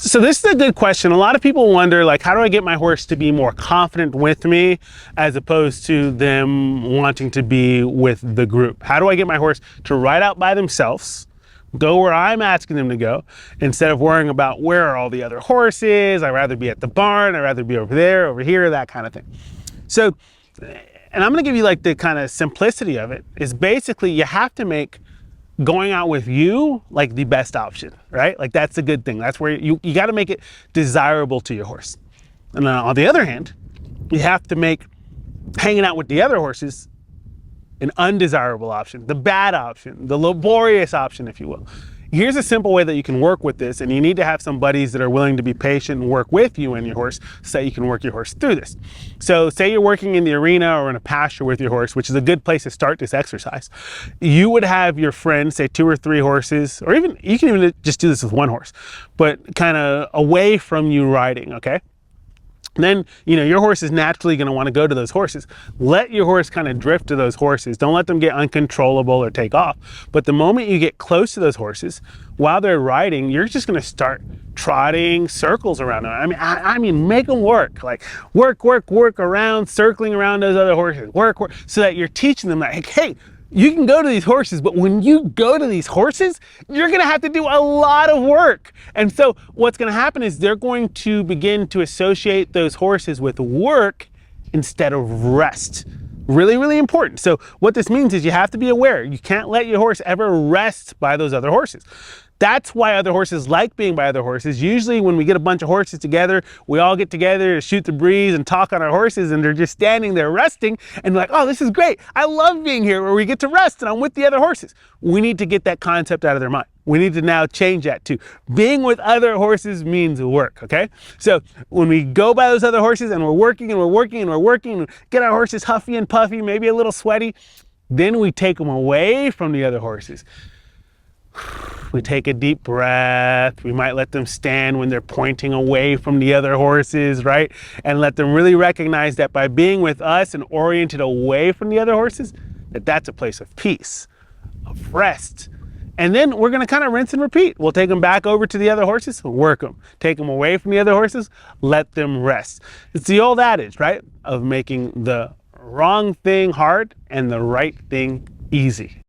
So this is a good question. A lot of people wonder, like, how do I get my horse to be more confident with me as opposed to them wanting to be with the group? How do I get my horse to ride out by themselves, go where I'm asking them to go, instead of worrying about where are all the other horses? I'd rather be at the barn, I'd rather be over there, over here, that kind of thing. So, and I'm gonna give you like the kind of simplicity of it, is basically you have to make going out with you like the best option, right? Like that's a good thing. That's where you got to make it desirable to your horse. And then on the other hand, you have to make hanging out with the other horses an undesirable option, the bad option, the laborious option, if you will. Here's a simple way that you can work with this, and you need to have some buddies that are willing to be patient and work with you and your horse so that you can work your horse through this. So say you're working in the arena or in a pasture with your horse, which is a good place to start this exercise. You would have your friend, say 2 or 3 horses, or even, you can even just do this with 1 horse, but kind of away from you riding, okay? Then, you know, your horse is naturally going to want to go to those horses. Let your horse kind of drift to those horses. Don't let them get uncontrollable or take off. But the moment you get close to those horses, while they're riding, you're just going to start trotting circles around them. I mean, make them work. Like work around, circling around those other horses. Work, so that you're teaching them that, like, hey, you can go to these horses, but when you go to these horses, you're gonna have to do a lot of work. And so what's gonna happen is they're going to begin to associate those horses with work instead of rest. Really, really important. So what this means is you have to be aware. You can't let your horse ever rest by those other horses. That's why other horses like being by other horses. Usually when we get a bunch of horses together, we all get together to shoot the breeze and talk on our horses, and they're just standing there resting and like, oh, this is great. I love being here where we get to rest and I'm with the other horses. We need to get that concept out of their mind. We need to now change that to being with other horses means work, okay? So when we go by those other horses and we're working and we're working and we're working and get our horses huffy and puffy, maybe a little sweaty, then we take them away from the other horses. We take a deep breath. We might let them stand when they're pointing away from the other horses, right? And let them really recognize that by being with us and oriented away from the other horses, that's a place of peace, of rest. And then we're gonna kind of rinse and repeat. We'll take them back over to the other horses, work them. Take them away from the other horses, let them rest. It's the old adage, right? Of making the wrong thing hard and the right thing easy.